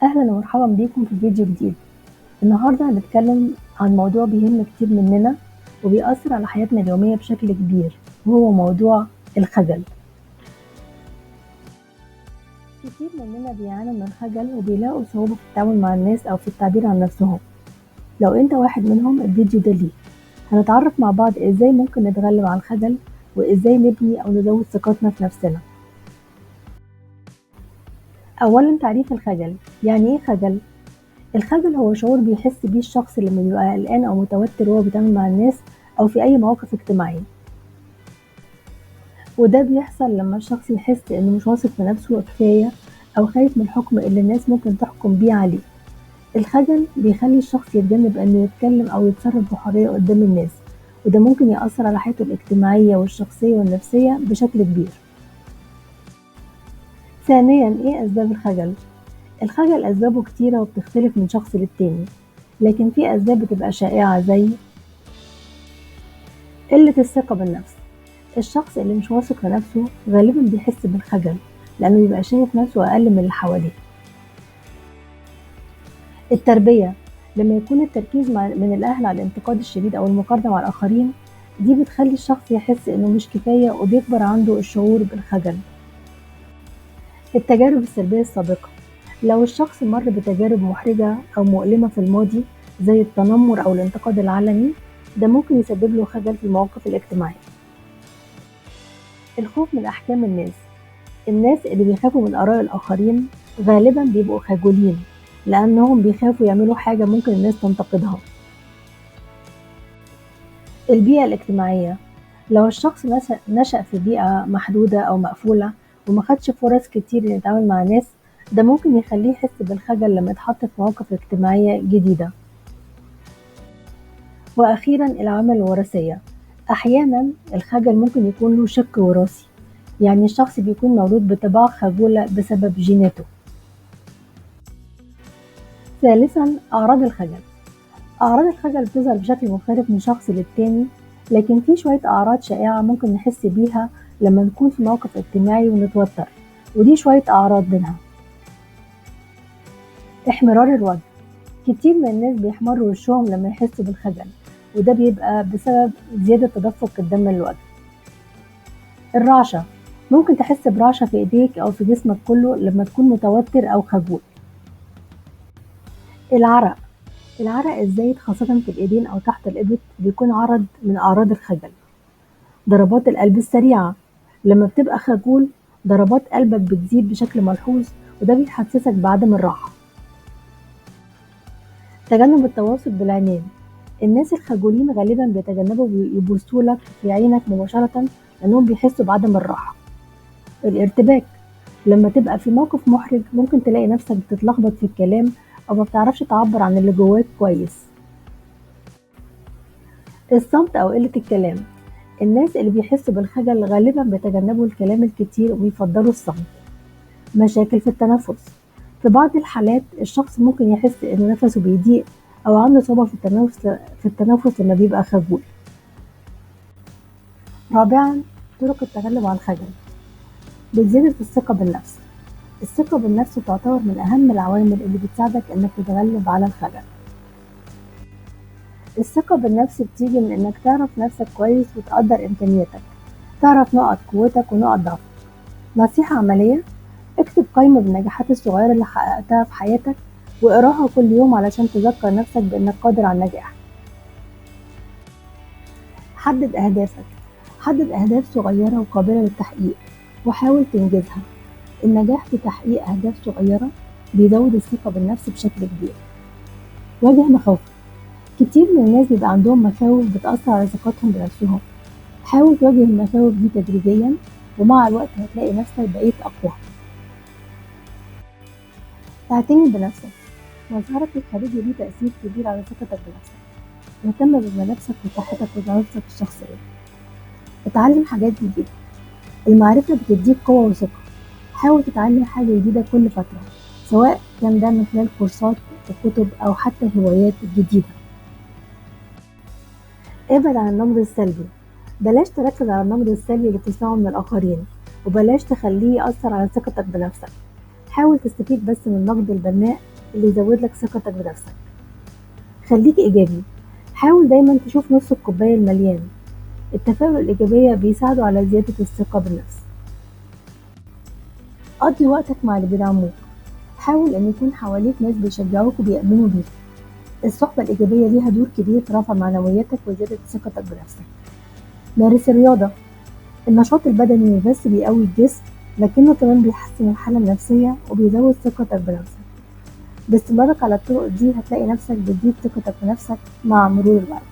أهلا ومرحبا بيكم في فيديو جديد. النهاردة هنتكلم عن موضوع بيهم كتير مننا وبيأثر على حياتنا اليومية بشكل كبير، وهو موضوع الخجل. كتير مننا بيعانوا من الخجل وبيلاقوا صعوبة في التعامل مع الناس أو في التعبير عن نفسهم. لو أنت واحد منهم الفيديو ده ليك. هنتعرف مع بعض إزاي ممكن نتغلب على الخجل وإزاي نبني أو نزود ثقتنا في نفسنا. أولا، تعريف الخجل. يعني إيه خجل؟ الخجل هو شعور بيحس بيه الشخص لما بيبقى قلقان أو متوتر وهو بيتعامل مع الناس أو في أي مواقف اجتماعية، وده بيحصل لما الشخص يحس إنه مش واثق في نفسه كفاية أو خايف من الحكم اللي الناس ممكن تحكم بيه عليه. الخجل بيخلي الشخص يتجنب إنه يتكلم أو يتصرف بحرية قدام الناس، وده ممكن يأثر على حياته الاجتماعية والشخصية والنفسية بشكل كبير. ثانيا، إيه أسباب الخجل؟ الخجل أسبابه كتيرة وبتختلف من شخص للتاني، لكن في أسباب بتبقى شائعة زي قلة الثقة بالنفس. الشخص اللي مش واثق في نفسه غالبا بيحس بالخجل لأنه بيبقى شايف نفسه أقل من اللي حواليه. التربية، لما يكون التركيز من الأهل على الانتقاد الشديد أو المقارنة مع الآخرين، دي بتخلي الشخص يحس إنه مش كفاية وبيكبر عنده الشعور بالخجل. التجارب السلبية السابقة، لو الشخص مر بتجارب محرجة أو مؤلمة في الماضي زي التنمر أو الانتقاد العلني، ده ممكن يسبب له خجل في المواقف الاجتماعية. الخوف من أحكام الناس، الناس اللي بيخافوا من آراء الآخرين غالبا بيبقوا خجولين لأنهم بيخافوا يعملوا حاجة ممكن الناس تنتقدها. البيئة الاجتماعية، لو الشخص نشأ في بيئة محدودة أو مقفولة ومخدش فرص كتير إنه يتعامل مع ناس، ده ممكن يخليه يحس بالخجل لما يتحط في مواقف اجتماعية جديدة. وأخيرا، العوامل الوراثية، أحيانا الخجل ممكن يكون له شق وراثي، يعني الشخص بيكون مولود بطباع خجولة بسبب جيناته. ثالثا، أعراض الخجل. أعراض الخجل بتظهر بشكل مختلف من شخص للتاني، لكن في شوية أعراض شائعة ممكن نحس بيها لما نكون في موقف اجتماعي ونتوتر، ودي شوية أعراض منها. احمرار الوجه، كتير من الناس بيحمروا وشهم لما يحسوا بالخجل، وده بيبقى بسبب زيادة تدفق الدم للوجه. الرعشة، ممكن تحس برعشة في ايديك أو في جسمك كله لما تكون متوتر أو خجول. العرق، العرق الزايد خاصة في الإيدين أو تحت الإبط بيكون عرض من أعراض الخجل. ضربات القلب السريعة، لما بتبقى خجول ضربات قلبك بتزيد بشكل ملحوظ، وده بيحسسك بعدم الراحة. تجنب التواصل بالعينين، الناس الخجولين غالبا بيتجنبوا يبصولك في عينك مباشرة لأنهم بيحسوا بعدم الراحة. الارتباك، لما تبقى في موقف محرج ممكن تلاقي نفسك بتتلخبط في الكلام أو ما بتعرفش تعبر عن اللي جواك كويس. الصمت أو قلة الكلام، الناس اللي بيحسوا بالخجل غالبا بيتجنبوا الكلام الكتير ويفضلوا الصمت. مشاكل في التنفس، في بعض الحالات الشخص ممكن يحس إن نفسه بيضيق أو عنده صعوبة في التنفس لما بيبقى خجول. رابعا، طرق التغلب على الخجل. بزيادة الثقة بالنفس، الثقة بالنفس تعتبر من أهم العوامل اللي بتساعدك إنك تتغلب على الخجل. الثقة بالنفس بتيجي من إنك تعرف نفسك كويس وتقدر إمكانياتك، تعرف نقط قوتك ونقط ضعفك. نصيحة عملية، اكتب قائمة بالنجاحات الصغيرة اللي حققتها في حياتك واقراها كل يوم علشان تذكر نفسك بإنك قادر على النجاح. حدد أهدافك، حدد أهداف صغيرة وقابلة للتحقيق وحاول تنجزها. النجاح في تحقيق أهداف صغيرة بيزود الثقة بالنفس بشكل كبير. واجه مخاوفك، كتير من الناس بيبقى عندهم مخاوف بتأثر على ثقتهم بنفسهم. حاول تواجه المخاوف دي تدريجيا، ومع الوقت هتلاقي نفسك بقيت أقوى. اعتني بنفسك، مظهرك الخارجي ليه تأثير كبير على ثقتك بنفسك. اهتم بملابسك وصحتك وظروفك الشخصية. اتعلم حاجات جديدة، المعرفة بتديك قوة وثقة. حاول تتعلم حاجة جديدة كل فترة، سواء كان ده من خلال كورسات وكتب أو حتى هوايات جديدة. ابعد عن النمط السلبي، بلاش تركز على النمط السلبي اللي بتسمعه من الآخرين، وبلاش تخليه يأثر على ثقتك بنفسك. حاول تستفيد بس من النقد البناء اللي يزود لك ثقتك بنفسك. خليك إيجابي، حاول دايما تشوف نص الكوباية المليان. التفاؤل الإيجابية بيساعدوا على زيادة الثقة بالنفس. قضي وقتك مع اللي بيدعموك، حاول إن يكون حواليك ناس بيشجعوك وبيأمنوا بيك. الصحبة الإيجابية ليها دور كبير في رفع معنوياتك وزيادة ثقتك بنفسك. مارس الرياضة، النشاط البدني مش بس بيقوي الجسم، لكنه كمان بيحسن الحالة النفسية وبيزود ثقتك بنفسك. باستمرارك على الطرق دي هتلاقي نفسك بتزيد ثقتك بنفسك مع مرور الوقت.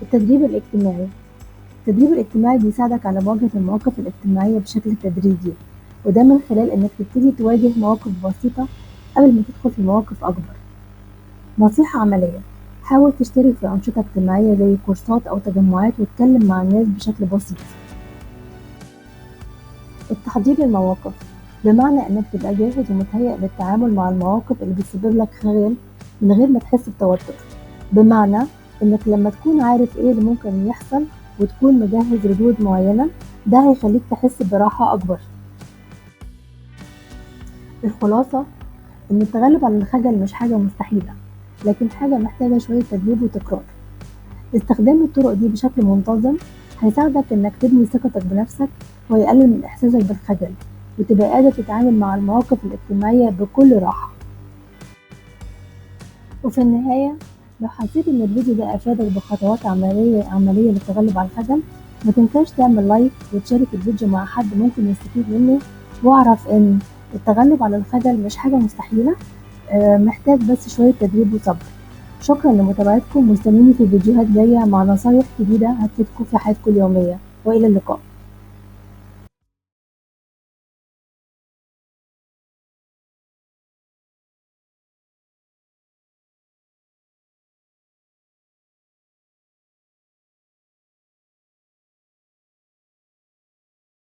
التدريب الاجتماعي، التدريب الاجتماعي بيساعدك على مواجهة المواقف الاجتماعية بشكل تدريجي، وده من خلال إنك تبتدي تواجه مواقف بسيطة قبل ما تدخل في مواقف أكبر. نصيحة عملية، حاول تشترك في أنشطة اجتماعية زي كورسات أو تجمعات واتكلم مع الناس بشكل بسيط. التحضير للمواقف، بمعنى إنك تبقى جاهز ومتهيأ للتعامل مع المواقف اللي بتسبب لك خجل من غير ما تحس بتوتر. بمعنى إنك لما تكون عارف إيه اللي ممكن يحصل وتكون مجهز ردود معينة، ده هيخليك تحس براحة أكبر. الخلاصة إن التغلب على الخجل مش حاجة مستحيلة، لكن حاجة محتاجة شوية تدريب وتكرار. استخدام الطرق دي بشكل منتظم هيساعدك إنك تبني ثقتك بنفسك، ويقلل من إحساسك بالخجل، وتبقى قادر تتعامل مع المواقف الاجتماعية بكل راحة. وفي النهاية، لو حسيت إن الفيديو ده أفادك بخطوات عملية للتغلب على الخجل، ما تنساش تعمل لايك وتشارك الفيديو مع حد ممكن يستفيد منه. واعرف إن التغلب على الخجل مش حاجة مستحيلة، محتاج بس شوية تدريب وصبر. شكرا لمتابعتكم، واستنوني في فيديوهات جاية مع نصايح جديدة هتفيدكم في حياتكم اليومية، وإلى اللقاء.